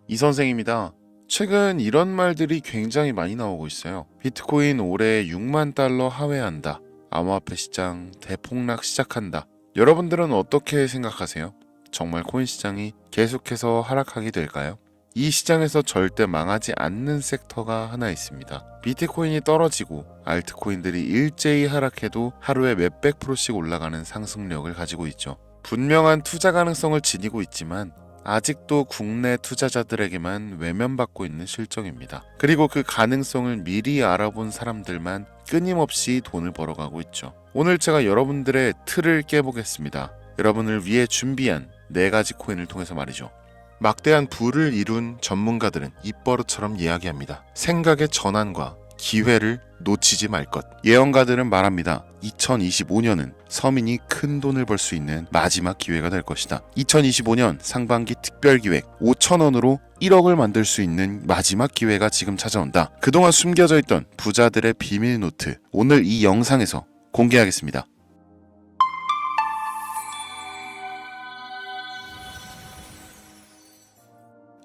이 선생입니다. 최근 이런 말들이 굉장히 많이 나오고 있어요. 비트코인 올해 6만 달러 하회한다. 암호화폐 시장 대폭락 시작한다. 여러분들은 어떻게 생각하세요? 정말 코인 시장이 계속해서 하락하게 될까요? 이 시장에서 절대 망하지 않는 섹터가 하나 있습니다. 비트코인이 떨어지고 알트코인들이 일제히 하락해도 하루에 몇백 프로씩 올라가는 상승력을 가지고 있죠. 분명한 투자 가능성을 지니고 있지만 아직도 국내 투자자들에게만 외면받고 있는 실정입니다. 그리고 그 가능성을 미리 알아본 사람들만 끊임없이 돈을 벌어가고 있죠. 오늘 제가 여러분들의 틀을 깨보겠습니다. 여러분을 위해 준비한 4가지 코인을 통해서 말이죠. 막대한 부를 이룬 전문가들은 입버릇처럼 이야기합니다. 생각의 전환과 기회를 놓치지 말 것. 예언가들은 말합니다. 2025년은 서민이 큰 돈을 벌 수 있는 마지막 기회가 될 것이다. 2025년 상반기 특별기획 5,000원으로 1억을 만들 수 있는 마지막 기회가 지금 찾아온다. 그동안 숨겨져 있던 부자들의 비밀 노트, 오늘 이 영상에서 공개하겠습니다.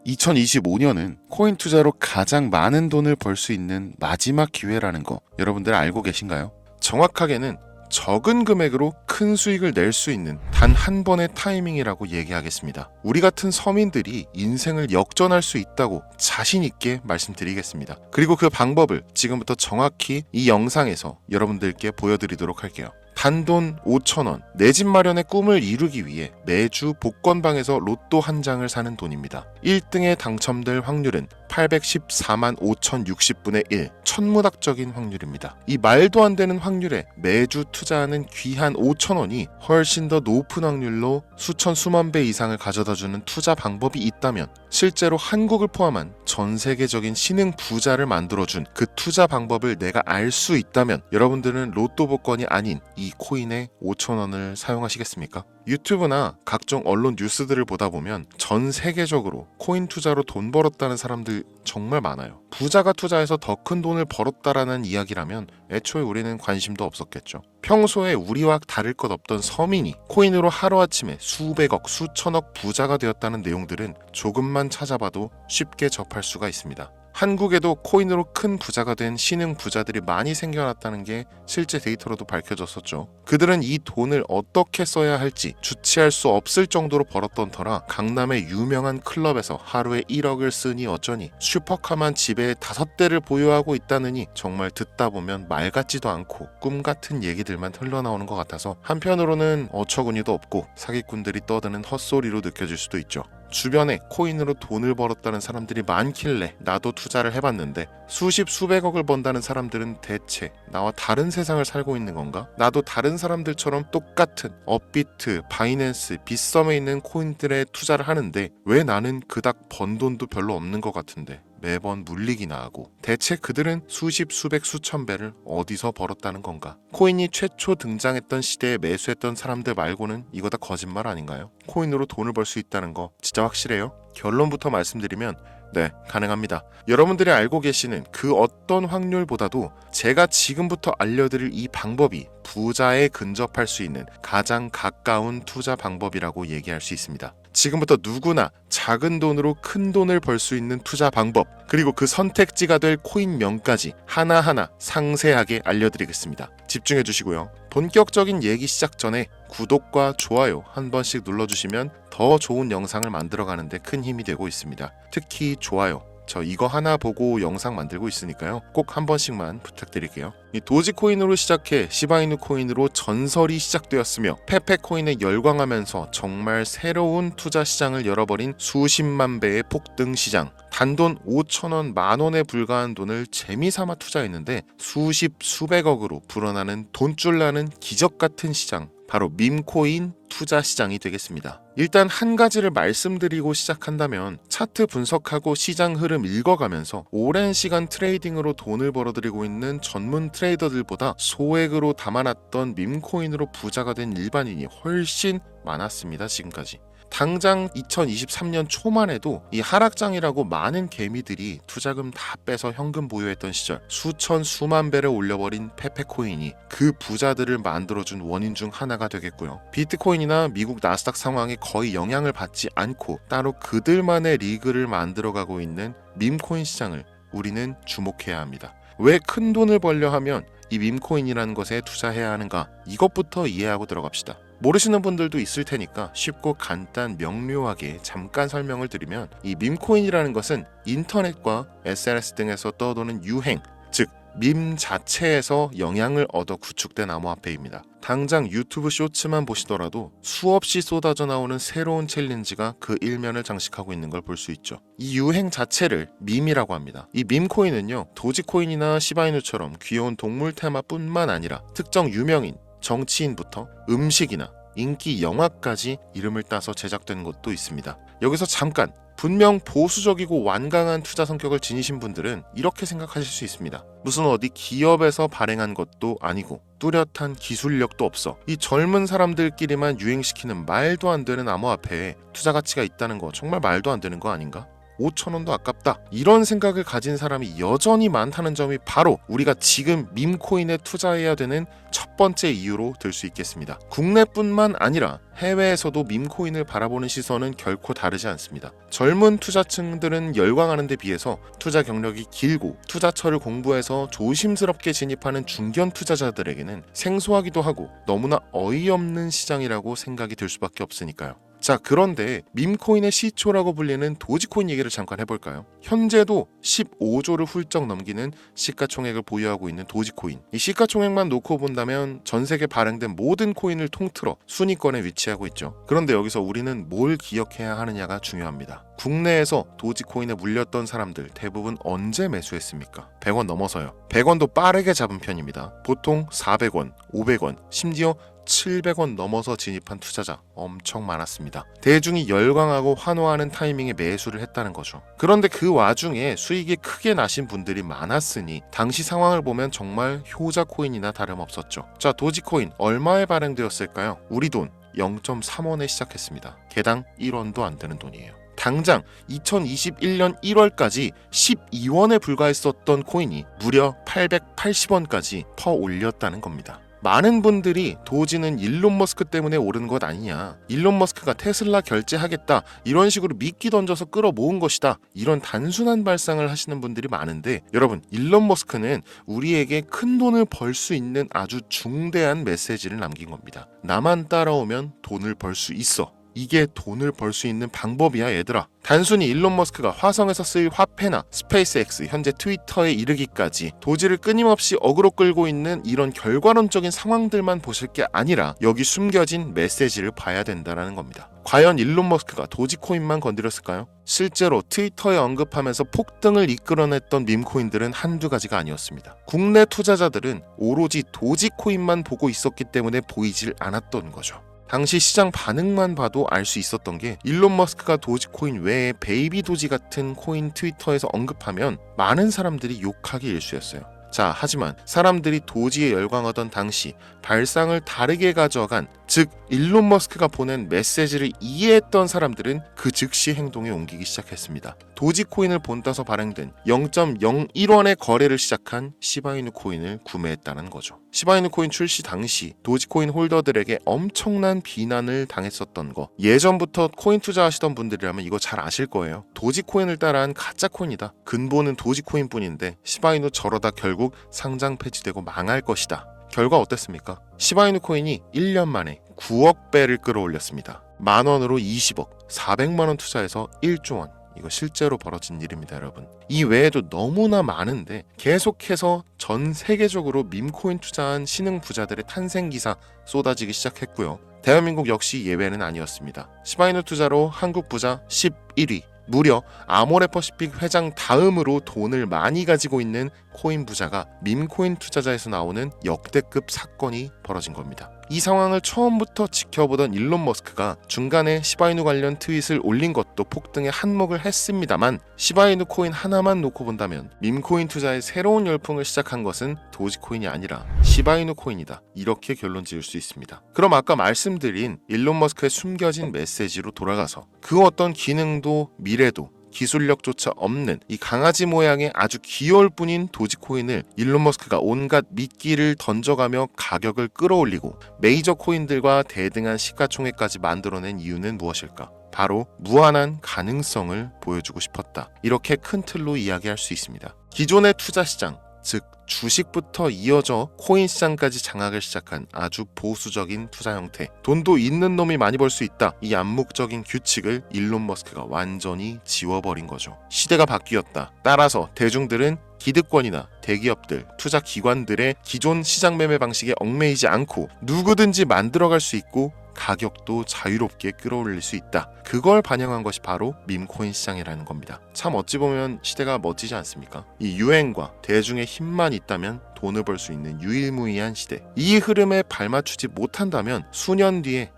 2025년은 코인 투자로 가장 많은 돈을 벌 수 있는 마지막 기회라는 거 여러분들 알고 계신가요? 정확하게는 적은 금액으로 큰 수익을 낼 수 있는 단 한 번의 타이밍이라고 얘기하겠습니다. 우리 같은 서민들이 인생을 역전할 수 있다고 자신 있게 말씀드리겠습니다. 그리고 그 방법을 지금부터 정확히 이 영상에서 여러분들께 보여드리도록 할게요. 단돈 5,000원, 내 집 마련의 꿈을 이루기 위해 매주 복권방에서 로또 한 장을 사는 돈입니다. 1등에 당첨될 확률은 814만 5,060분의 1, 천문학적인 확률입니다. 이 말도 안 되는 확률에 매주 투자하는 귀한 5,000원이 훨씬 더 높은 확률로 수천 수만 배 이상을 가져다주는 투자 방법이 있다면 실제로 한국을 포함한 전 세계적인 신흥 부자를 만들어준 그 투자 방법을 내가 알 수 있다면 여러분들은 로또 복권이 아닌 이 코인의 5,000원을 사용하시겠습니까? 유튜브나 각종 언론 뉴스들을 보다 보면 전 세계적으로 코인 투자로 돈 벌었다는 사람들 정말 많아요. 부자가 투자해서 더 큰 돈을 벌었다라는 이야기라면 애초에 우리는 관심도 없었겠죠. 평소에 우리와 다를 것 없던 서민이 코인으로 하루아침에 수백억, 수천억 부자가 되었다는 내용들은 조금만 찾아봐도 쉽게 접할 수가 있습니다. 한국에도 코인으로 큰 부자가 된 신흥 부자들이 많이 생겨났다는 게 실제 데이터로도 밝혀졌었죠. 그들은 이 돈을 어떻게 써야 할지 주체할 수 없을 정도로 벌었던 터라 강남의 유명한 클럽에서 하루에 1억을 쓰니 어쩌니, 슈퍼카만 집에 5대를 보유하고 있다느니 정말 듣다 보면 말 같지도 않고 꿈 같은 얘기들만 흘러나오는 것 같아서 한편으로는 어처구니도 없고 사기꾼들이 떠드는 헛소리로 느껴질 수도 있죠. 주변에 코인으로 돈을 벌었다는 사람들이 많길래 나도 투자를 해봤는데 수십 수백억을 번다는 사람들은 대체 나와 다른 세상을 살고 있는 건가? 나도 다른 사람들처럼 똑같은 업비트, 바이낸스, 빗썸에 있는 코인들에 투자를 하는데 왜 나는 그닥 번 돈도 별로 없는 것 같은데 매번 물리기나 하고, 대체 그들은 수십 수백 수천 배를 어디서 벌었다는 건가? 코인이 최초 등장했던 시대에 매수했던 사람들 말고는 이거 다 거짓말 아닌가요? 코인으로 돈을 벌 수 있다는 거 진짜 확실해요? 결론부터 말씀드리면 네, 가능합니다. 여러분들이 알고 계시는 그 어떤 확률보다도 제가 지금부터 알려드릴 이 방법이 부자에 근접할 수 있는 가장 가까운 투자 방법이라고 얘기할 수 있습니다. 지금부터 누구나 작은 돈으로 큰 돈을 벌 수 있는 투자 방법, 그리고 그 선택지가 될 코인명까지 하나하나 상세하게 알려드리겠습니다. 집중해 주시고요. 본격적인 얘기 시작 전에 구독과 좋아요 한 번씩 눌러주시면 더 좋은 영상을 만들어가는데 큰 힘이 되고 있습니다. 특히 좋아요, 저 이거 하나 보고 영상 만들고 있으니까요. 꼭 한 번씩만 부탁드릴게요. 이 도지코인으로 시작해 시바이누 코인으로 전설이 시작되었으며 페페코인에 열광하면서 정말 새로운 투자 시장을 열어버린 수십만 배의 폭등 시장. 단돈 5,000원, 만원에 불과한 돈을 재미삼아 투자했는데 수십 수백억으로 불어나는 돈줄 나는 기적 같은 시장, 바로 밈코인 투자 시장이 되겠습니다. 일단 한 가지를 말씀드리고 시작한다면 차트 분석하고 시장 흐름 읽어가면서 오랜 시간 트레이딩으로 돈을 벌어들이고 있는 전문 트레이더들보다 소액으로 담아놨던 밈코인으로 부자가 된 일반인이 훨씬 많았습니다. 지금까지. 당장 2023년 초만 해도 이 하락장이라고 많은 개미들이 투자금 다 빼서 현금 보유했던 시절 수천 수만 배를 올려버린 페페코인이 그 부자들을 만들어준 원인 중 하나가 되겠고요. 비트코인이나 미국 나스닥 상황에 거의 영향을 받지 않고 따로 그들만의 리그를 만들어가고 있는 밈코인 시장을 우리는 주목해야 합니다. 왜 큰 돈을 벌려 하면 이 밈코인이라는 것에 투자해야 하는가? 이것부터 이해하고 들어갑시다. 모르시는 분들도 있을 테니까 쉽고 간단 명료하게 잠깐 설명을 드리면 이 밈코인이라는 것은 인터넷과 SNS 등에서 떠도는 유행, 즉 밈 자체에서 영향을 얻어 구축된 암호화폐입니다. 당장 유튜브 쇼츠만 보시더라도 수없이 쏟아져 나오는 새로운 챌린지가 그 일면을 장식하고 있는 걸 볼 수 있죠. 이 유행 자체를 밈이라고 합니다. 이 밈코인은요, 도지코인이나 시바이누처럼 귀여운 동물 테마뿐만 아니라 특정 유명인, 정치인부터 음식이나 인기 영화까지 이름을 따서 제작된 것도 있습니다. 여기서 잠깐, 분명 보수적이고 완강한 투자 성격을 지니신 분들은 이렇게 생각하실 수 있습니다. 무슨 어디 기업에서 발행한 것도 아니고 뚜렷한 기술력도 없어. 이 젊은 사람들끼리만 유행시키는 말도 안 되는 암호화폐에 투자 가치가 있다는 거 정말 말도 안 되는 거 아닌가? 5,000원도 아깝다. 이런 생각을 가진 사람이 여전히 많다는 점이 바로 우리가 지금 밈코인에 투자해야 되는 첫 번째 이유로 들 수 있겠습니다. 국내뿐만 아니라 해외에서도 밈코인을 바라보는 시선은 결코 다르지 않습니다. 젊은 투자층들은 열광하는 데 비해서 투자 경력이 길고 투자처를 공부해서 조심스럽게 진입하는 중견 투자자들에게는 생소하기도 하고 너무나 어이없는 시장이라고 생각이 들 수밖에 없으니까요. 자, 그런데 밈코인의 시초라고 불리는 도지코인 얘기를 잠깐 해볼까요? 현재도 15조를 훌쩍 넘기는 시가총액을 보유하고 있는 도지코인. 이 시가총액만 놓고 본다면 전 세계 발행된 모든 코인을 통틀어 순위권에 위치하고 있죠. 그런데 여기서 우리는 뭘 기억해야 하느냐가 중요합니다. 국내에서 도지코인에 물렸던 사람들 대부분 언제 매수했습니까? 100원 넘어서요. 100원도 빠르게 잡은 편입니다. 보통 400원, 500원, 심지어 700원 넘어서 진입한 투자자 엄청 많았습니다. 대중이 열광하고 환호하는 타이밍에 매수를 했다는 거죠. 그런데 그 와중에 수익이 크게 나신 분들이 많았으니 당시 상황을 보면 정말 효자 코인이나 다름없었죠. 자, 도지코인 얼마에 발행되었을까요? 우리 돈 0.3원에 시작했습니다. 개당 1원도 안 되는 돈이에요. 당장 2021년 1월까지 12원에 불과했었던 코인이 무려 880원까지 퍼 올렸다는 겁니다. 많은 분들이 도지는 일론 머스크 때문에 오른 것 아니냐, 일론 머스크가 테슬라 결제하겠다 이런 식으로 미끼 던져서 끌어모은 것이다, 이런 단순한 발상을 하시는 분들이 많은데, 여러분, 일론 머스크는 우리에게 큰 돈을 벌 수 있는 아주 중대한 메시지를 남긴 겁니다. 나만 따라오면 돈을 벌 수 있어. 이게 돈을 벌 수 있는 방법이야, 얘들아. 단순히 일론 머스크가 화성에서 쓸 화폐나 스페이스X, 현재 트위터에 이르기까지 도지를 끊임없이 어그로 끌고 있는 이런 결과론적인 상황들만 보실 게 아니라 여기 숨겨진 메시지를 봐야 된다는 겁니다. 과연 일론 머스크가 도지코인만 건드렸을까요? 실제로 트위터에 언급하면서 폭등을 이끌어냈던 밈코인들은 한두 가지가 아니었습니다. 국내 투자자들은 오로지 도지코인만 보고 있었기 때문에 보이질 않았던 거죠. 당시 시장 반응만 봐도 알 수 있었던 게, 일론 머스크가 도지코인 외에 베이비 도지 같은 코인 트위터에서 언급하면 많은 사람들이 욕하기 일쑤였어요. 자, 하지만 사람들이 도지에 열광하던 당시 발상을 다르게 가져간, 즉 일론 머스크가 보낸 메시지를 이해했던 사람들은 그 즉시 행동에 옮기기 시작했습니다. 도지코인을 본따서 발행된 0.01원의 거래를 시작한 시바이누 코인을 구매했다는 거죠. 시바이누 코인 출시 당시 도지코인 홀더들에게 엄청난 비난을 당했었던 거, 예전부터 코인 투자하시던 분들이라면 이거 잘 아실 거예요. 도지코인을 따라한 가짜 코인이다. 근본은 도지코인 뿐인데 시바이누 저러다 결국 상장 폐지되고 망할 것이다. 결과 어땠습니까? 시바이누 코인이 1년 만에 9억 배를 끌어올렸습니다. 만원으로 20억, 400만원 투자해서 1조 원. 이거 실제로 벌어진 일입니다, 여러분. 이 외에도 너무나 많은데 계속해서 전 세계적으로 밈코인 투자한 신흥 부자들의 탄생 기사 쏟아지기 시작했고요. 대한민국 역시 예외는 아니었습니다. 시바이누 투자로 한국 부자 11위. 무려 아모레퍼시픽 회장 다음으로 돈을 많이 가지고 있는 코인 부자가 밈코인 투자자에서 나오는 역대급 사건이 벌어진 겁니다. 이 상황을 처음부터 지켜보던 일론 머스크가 중간에 시바이누 관련 트윗을 올린 것도 폭등에 한몫을 했습니다만, 시바이누 코인 하나만 놓고 본다면 밈코인 투자의 새로운 열풍을 시작한 것은 도지코인이 아니라 시바이누 코인이다, 이렇게 결론 지을 수 있습니다. 그럼 아까 말씀드린 일론 머스크의 숨겨진 메시지로 돌아가서 그 어떤 기능도 미래도 기술력조차 없는 이 강아지 모양의 아주 귀여울 뿐인 도지코인을 일론 머스크가 온갖 미끼를 던져가며 가격을 끌어올리고 메이저 코인들과 대등한 시가총액까지 만들어낸 이유는 무엇일까? 바로 무한한 가능성을 보여주고 싶었다, 이렇게 큰 틀로 이야기할 수 있습니다. 기존의 투자 시장, 즉 주식부터 이어져 코인 시장까지 장악을 시작한 아주 보수적인 투자 형태, 돈도 있는 놈이 많이 벌 수 있다, 이 암묵적인 규칙을 일론 머스크가 완전히 지워버린 거죠. 시대가 바뀌었다. 따라서 대중들은 기득권이나 대기업들, 투자 기관들의 기존 시장 매매 방식에 얽매이지 않고 누구든지 만들어갈 수 있고 가격도 자유롭게 끌어올릴 수 있다. 그걸 반영한 것이 바로 밈코인 시장이라는 겁니다. 참 어찌 보면 시대가 멋지지 않습니까? 이 유행과 대중의 힘만 있다면 돈을 벌 수 있는 유일무이한 시대. 이 흐름에 발맞추지 못한다면 수년 뒤에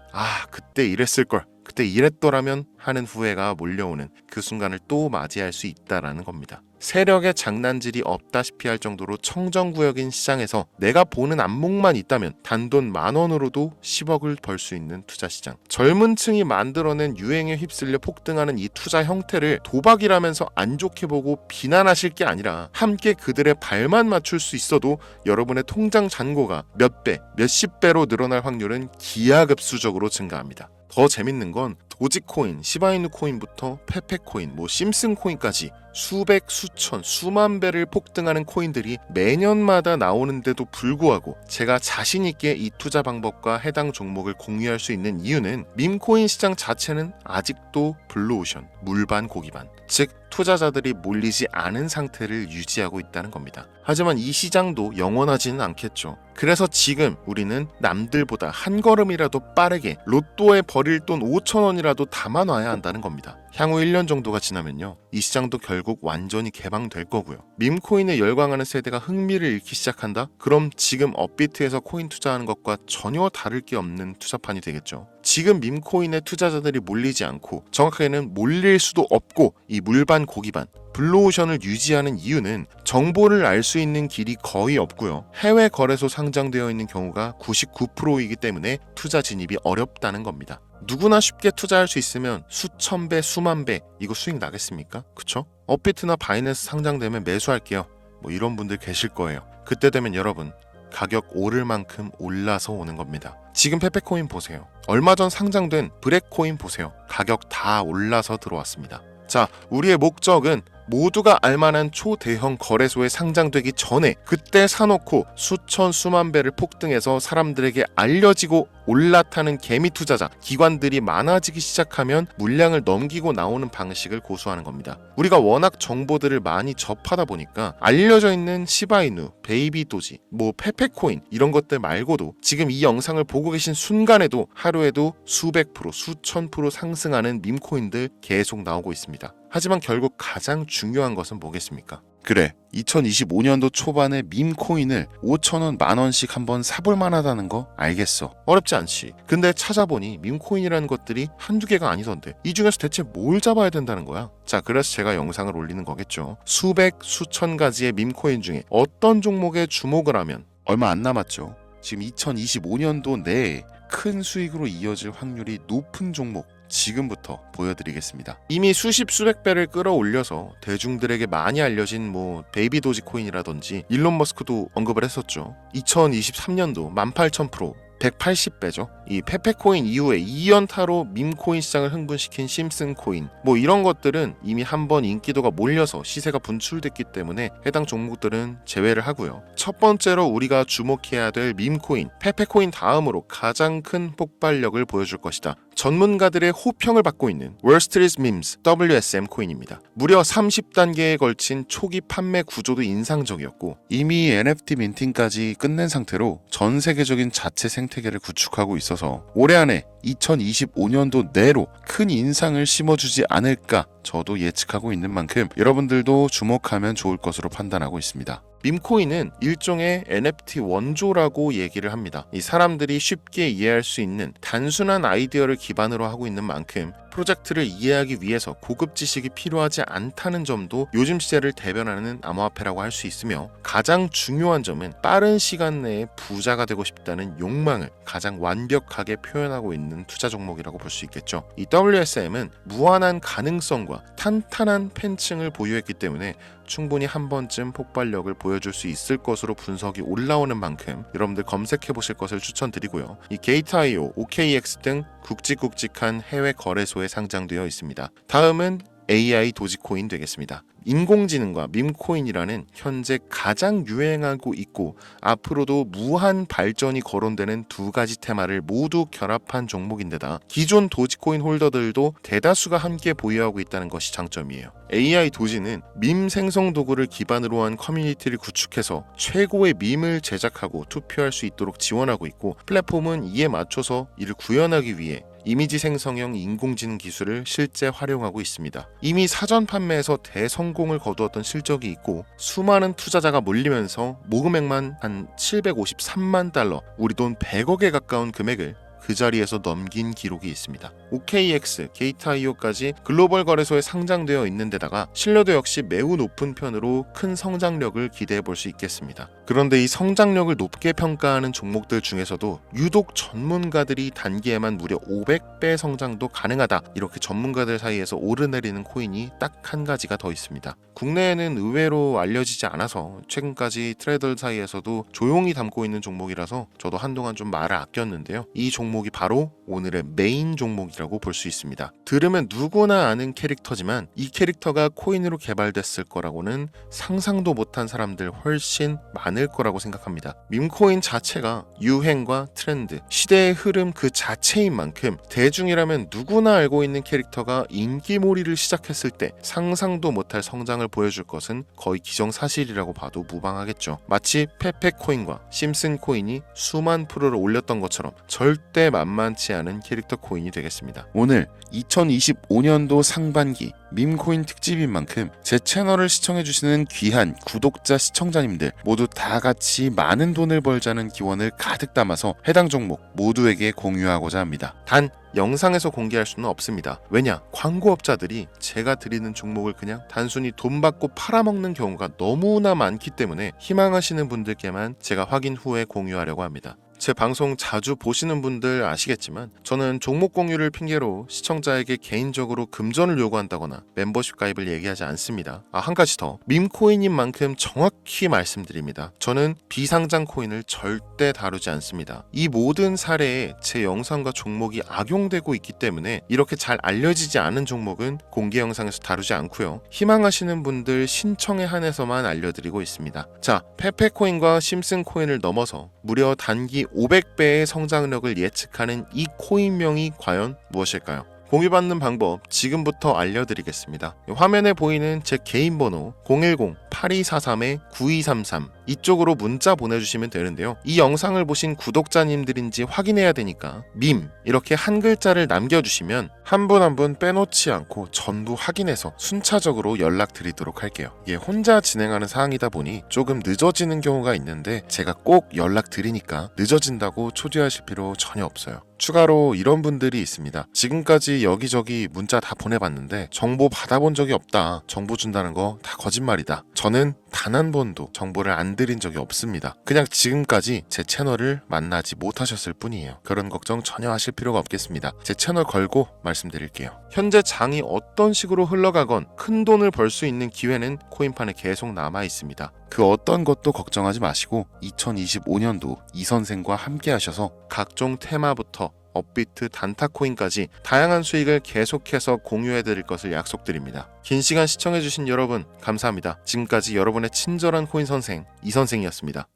그때 이랬을걸, 그때 이랬더라면 하는 후회가 몰려오는 그 순간을 또 맞이할 수 있다라는 겁니다. 세력의 장난질이 없다시피 할 정도로 청정구역인 시장에서 내가 보는 안목만 있다면 단돈 10,000원으로도 10억을 벌 수 있는 투자 시장. 젊은 층이 만들어낸 유행에 휩쓸려 폭등하는 이 투자 형태를 도박이라면서 안 좋게 보고 비난하실 게 아니라 함께 그들의 발만 맞출 수 있어도 여러분의 통장 잔고가 몇 배, 몇십 배로 늘어날 확률은 기하급수적으로 증가합니다. 더 재밌는 건 도지코인, 시바이누 코인부터 페페코인, 심슨코인까지 수백, 수천, 수만 배를 폭등하는 코인들이 매년마다 나오는데도 불구하고 제가 자신있게 이 투자 방법과 해당 종목을 공유할 수 있는 이유는 밈코인 시장 자체는 아직도 블루오션, 물반 고기반, 즉 투자자들이 몰리지 않은 상태를 유지하고 있다는 겁니다. 하지만 이 시장도 영원하지는 않겠죠. 그래서 지금 우리는 남들보다 한 걸음이라도 빠르게 로또에 버릴 돈 5,000원이라도 담아놔야 한다는 겁니다. 향후 1년 정도가 지나면요, 이 시장도 결국 완전히 개방될 거고요. 밈코인에 열광하는 세대가 흥미를 잃기 시작한다? 그럼 지금 업비트에서 코인 투자하는 것과 전혀 다를 게 없는 투자판이 되겠죠. 지금 밈코인에 투자자들이 몰리지 않고, 정확하게는 몰릴 수도 없고, 이 물반 고기반, 블루오션을 유지하는 이유는 정보를 알 수 있는 길이 거의 없고요. 해외 거래소 상장되어 있는 경우가 99%이기 때문에 투자 진입이 어렵다는 겁니다. 누구나 쉽게 투자할 수 있으면 수천 배, 수만 배 이거 수익 나겠습니까? 그쵸? 업비트나 바이낸스 상장되면 매수할게요, 이런 분들 계실 거예요. 그때 되면 여러분, 가격 오를 만큼 올라서 오는 겁니다. 지금 페페코인 보세요. 얼마 전 상장된 브렉코인 보세요. 가격 다 올라서 들어왔습니다. 자, 우리의 목적은 모두가 알만한 초대형 거래소에 상장되기 전에 그때 사놓고 수천 수만 배를 폭등해서 사람들에게 알려지고 올라타는 개미 투자자, 기관들이 많아지기 시작하면 물량을 넘기고 나오는 방식을 고수하는 겁니다. 우리가 워낙 정보들을 많이 접하다 보니까 알려져 있는 시바이누, 베이비 도지, 페페코인 이런 것들 말고도 지금 이 영상을 보고 계신 순간에도 하루에도 수백 프로, 수천 프로 상승하는 밈코인들 계속 나오고 있습니다. 하지만 결국 가장 중요한 것은 뭐겠습니까? 그래, 2025년도 초반에 밈코인을 5,000원, 10,000원씩 한번 사볼 만하다는 거 알겠어. 어렵지 않지. 근데 찾아보니 밈코인이라는 것들이 한두 개가 아니던데 이 중에서 대체 뭘 잡아야 된다는 거야? 자, 그래서 제가 영상을 올리는 거겠죠. 수백, 수천 가지의 밈코인 중에 어떤 종목에 주목을 하면 얼마 안 남았죠. 지금 2025년도 내에 큰 수익으로 이어질 확률이 높은 종목 지금부터 보여드리겠습니다. 이미 수십 수백 배를 끌어올려서 대중들에게 많이 알려진 베이비 도지 코인이라든지 일론 머스크도 언급을 했었죠. 2023년도 18,000%, 180배죠. 이 페페코인 이후에 2연타로 밈코인 시장을 흥분시킨 심슨코인, 이런 것들은 이미 한번 인기도가 몰려서 시세가 분출됐기 때문에 해당 종목들은 제외를 하고요. 첫 번째로 우리가 주목해야 될 밈코인, 페페코인 다음으로 가장 큰 폭발력을 보여줄 것이다. 전문가들의 호평을 받고 있는 월스트리트 밈스 WSM 코인입니다. 무려 30단계에 걸친 초기 판매 구조도 인상적이었고 이미 NFT 민팅까지 끝낸 상태로 전 세계적인 자체 생태계를 구축하고 있어서 올해 안에 2025년도 내로 큰 인상을 심어주지 않을까 저도 예측하고 있는 만큼 여러분들도 주목하면 좋을 것으로 판단하고 있습니다. 밈코인은 일종의 NFT 원조라고 얘기를 합니다. 이 사람들이 쉽게 이해할 수 있는 단순한 아이디어를 기반으로 하고 있는 만큼 프로젝트를 이해하기 위해서 고급 지식이 필요하지 않다는 점도 요즘 시대를 대변하는 암호화폐라고 할 수 있으며, 가장 중요한 점은 빠른 시간 내에 부자가 되고 싶다는 욕망을 가장 완벽하게 표현하고 있는 투자 종목이라고 볼 수 있겠죠. 이 WSM은 무한한 가능성과 탄탄한 팬층을 보유했기 때문에 충분히 한 번쯤 폭발력을 보여줄 수 있을 것으로 분석이 올라오는 만큼 여러분들 검색해 보실 것을 추천드리고요. 이 게이트.io, OKX 등 굵직굵직한 해외 거래소에 상장되어 있습니다. 다음은 AI 도지코인 되겠습니다. 인공지능과 밈코인이라는 현재 가장 유행하고 있고 앞으로도 무한 발전이 거론되는 두 가지 테마를 모두 결합한 종목인데다 기존 도지코인 홀더들도 대다수가 함께 보유하고 있다는 것이 장점이에요. AI 도지는 밈 생성 도구를 기반으로 한 커뮤니티를 구축해서 최고의 밈을 제작하고 투표할 수 있도록 지원하고 있고, 플랫폼은 이에 맞춰서 이를 구현하기 위해 이미지 생성형 인공지능 기술을 실제 활용하고 있습니다. 이미 사전 판매에서 대성공을 거두었던 실적이 있고 수많은 투자자가 몰리면서 모금액만 한 753만 달러, 우리 돈 100억에 가까운 금액을 그 자리에서 넘긴 기록이 있습니다. OKX, 게이트.io까지 글로벌 거래소에 상장되어 있는 데다가 신뢰도 역시 매우 높은 편으로 큰 성장력을 기대해 볼 수 있겠습니다. 그런데 이 성장력을 높게 평가하는 종목들 중에서도 유독 전문가들이 단기에만 무려 500배 성장도 가능하다, 이렇게 전문가들 사이에서 오르내리는 코인이 딱 한 가지가 더 있습니다. 국내에는 의외로 알려지지 않아서 최근까지 트레이더 사이에서도 조용히 담고 있는 종목이라서 저도 한동안 좀 말을 아꼈는데요. 이 종목이 바로 오늘의 메인 종목이라고 볼 수 있습니다. 들으면 누구나 아는 캐릭터지만 이 캐릭터가 코인으로 개발됐을 거라고는 상상도 못한 사람들 훨씬 많을 거라고 생각합니다. 밈코인 자체가 유행과 트렌드, 시대의 흐름 그 자체인 만큼 대중이라면 누구나 알고 있는 캐릭터가 인기몰이를 시작했을 때 상상도 못할 성장을 보여줄 것은 거의 기정사실이라고 봐도 무방하겠죠. 마치 페페코인과 심슨코인이 수만 프로를 올렸던 것처럼 절대 만만치 않은 캐릭터 코인이 되겠습니다. 오늘 2025년도 상반기 밈코인 특집인 만큼 제 채널을 시청해주시는 귀한 구독자 시청자님들 모두 다 같이 많은 돈을 벌자는 기원을 가득 담아서 해당 종목 모두에게 공유하고자 합니다. 단 영상에서 공개할 수는 없습니다. 왜냐? 광고업자들이 제가 드리는 종목을 그냥 단순히 돈 받고 팔아먹는 경우가 너무나 많기 때문에 희망하시는 분들께만 제가 확인 후에 공유하려고 합니다. 제 방송 자주 보시는 분들 아시겠지만 저는 종목 공유를 핑계로 시청자에게 개인적으로 금전을 요구한다거나 멤버십 가입을 얘기하지 않습니다. 한 가지 더, 밈코인인 만큼 정확히 말씀드립니다. 저는 비상장 코인을 절대 다루지 않습니다. 이 모든 사례에 제 영상과 종목이 악용되고 있기 때문에 이렇게 잘 알려지지 않은 종목은 공개 영상에서 다루지 않고요. 희망하시는 분들 신청에 한해서만 알려드리고 있습니다. 자, 페페코인과 심슨코인을 넘어서 무려 단기 500배의 성장력을 예측하는 이 코인명이 과연 무엇일까요? 공유받는 방법 지금부터 알려드리겠습니다. 화면에 보이는 제 개인 번호 010-8243-9233 이쪽으로 문자 보내주시면 되는데요. 이 영상을 보신 구독자님들인지 확인해야 되니까 밈 이렇게 한 글자를 남겨주시면 한 분 한 분 빼놓지 않고 전부 확인해서 순차적으로 연락드리도록 할게요. 이게 혼자 진행하는 사항이다 보니 조금 늦어지는 경우가 있는데 제가 꼭 연락드리니까 늦어진다고 초조하실 필요 전혀 없어요. 추가로 이런 분들이 있습니다. 지금까지 여기저기 문자 다 보내봤는데 정보 받아본 적이 없다. 정보 준다는 거 다 거짓말이다. 저는 단 한 번도 정보를 안 드린 적이 없습니다. 그냥 지금까지 제 채널을 만나지 못하셨을 뿐이에요. 그런 걱정 전혀 하실 필요가 없겠습니다. 제 채널 걸고 말씀드릴게요. 현재 장이 어떤 식으로 흘러가건 큰 돈을 벌 수 있는 기회는 코인판에 계속 남아 있습니다. 그 어떤 것도 걱정하지 마시고 2025년도 이 선생과 함께 하셔서 각종 테마부터 업비트, 단타코인까지 다양한 수익을 계속해서 공유해드릴 것을 약속드립니다. 긴 시간 시청해주신 여러분 감사합니다. 지금까지 여러분의 친절한 코인 선생 이선생이었습니다.